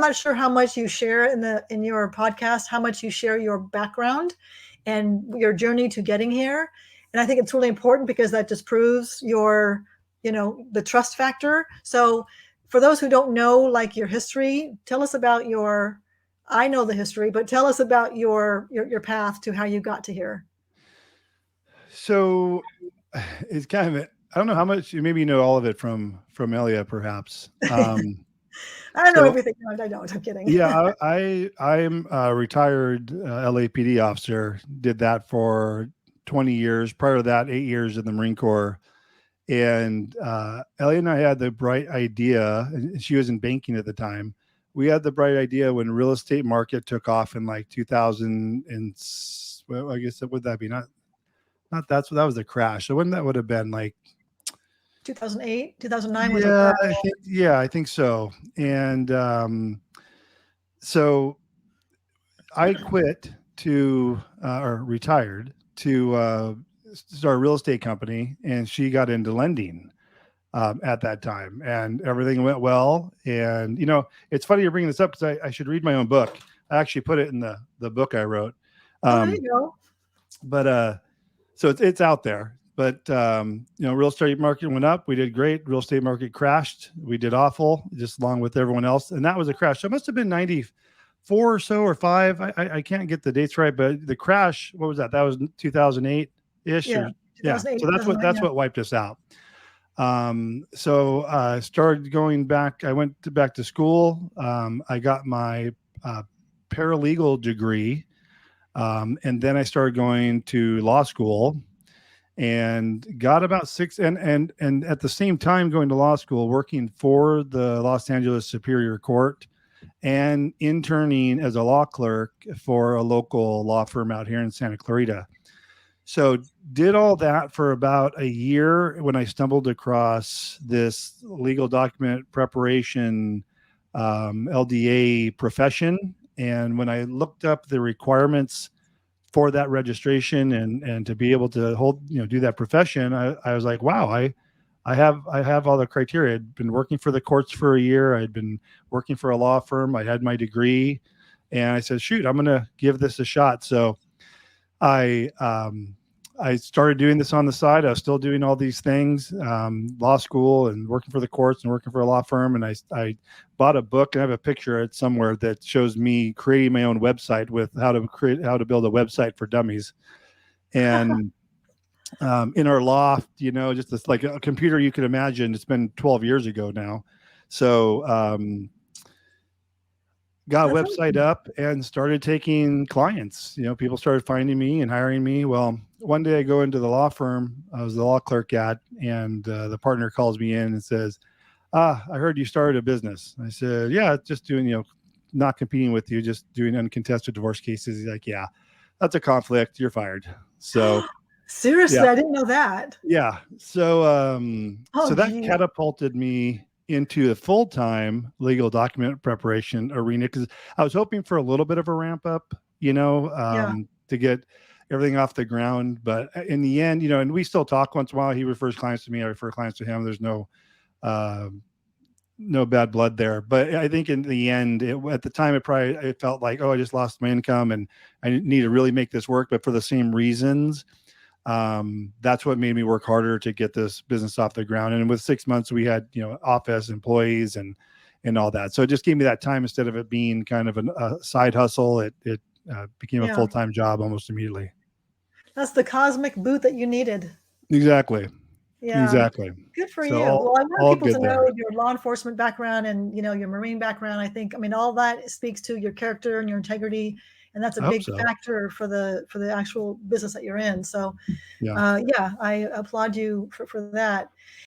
not sure how much you share in your podcast, how much you share your background and your journey to getting here. And I think it's really important because that just proves your, the trust factor. So for those who don't know, like your history, tell us about I know the history, but tell us about your path to how you got to here. So it's kind of, I don't know how much, maybe you know all of it from Elia, perhaps. I don't know So everything. No, I don't. I'm kidding. yeah, I'm a retired LAPD officer. Did that for 20 years. Prior to that, 8 years in the Marine Corps. And Ellie and I had the bright idea, and she was in banking at the time. We had the bright idea when real estate market took off in like 2000 and well, I guess, would that be not that was the crash. So when that would have been like 2008, 2009 was a yeah, crash. I think so. And so I quit or retired to start a real estate company, and she got into lending at that time, and everything went well. And it's funny you're bringing this up because I should read my own book. I actually put it in the book I wrote. There you go. But so it's out there. But real estate market went up. We did great. Real estate market crashed. We did awful, just along with everyone else. And that was a crash. So it must have been 94 or so, or five. I can't get the dates right, but the crash, what was that? That was 2008 ish. Yeah, Yeah. 2008, So that's yeah. what wiped us out. So I started going back. I went back to school. I got my paralegal degree. And then I started going to law school and got about six and at the same time going to law school, working for the Los Angeles Superior Court and interning as a law clerk for a local law firm out here in Santa Clarita. So did all that for about a year when I stumbled across this legal document preparation LDA profession. And when I looked up the requirements for that registration and to be able to do that profession, I was like, wow, I have all the criteria. I'd been working for the courts for a year. I'd been working for a law firm. I had my degree, and I said, shoot, I'm going to give this a shot. So I started doing this on the side. I was still doing all these things, law school and working for the courts and working for a law firm. And I bought a book, and I have a picture of it somewhere that shows me creating my own website with how to build a website for dummies. And in our loft, just this, like a computer you could imagine. It's been 12 years ago now. So got a website up and started taking clients. People started finding me and hiring me. Well, one day I go into the law firm I was the law clerk at, and the partner calls me in and says, I heard you started a business. I said, yeah, just doing, not competing with you, just doing uncontested divorce cases. He's like, yeah, that's a conflict. You're fired. So seriously, yeah. I didn't know that. Yeah. So, so that catapulted me into a full-time legal document preparation arena, because I was hoping for a little bit of a ramp up, to get everything off the ground. But in the end, and we still talk once in a while. He refers clients to me. I refer clients to him. There's no bad blood there. But I think in the end, at the time, it felt like, oh, I just lost my income and I need to really make this work. But for the same reasons, that's what made me work harder to get this business off the ground. And with 6 months, we had, office employees and all that. So it just gave me that time instead of it being kind of a side hustle. It became a full-time job almost immediately. That's the cosmic boot that you needed. Exactly. Yeah. Exactly. Good for you. Well, I want people to know your law enforcement background and, your Marine background. I think, all that speaks to your character and your integrity. And that's a big factor for the actual business that you're in. So, I applaud you for that.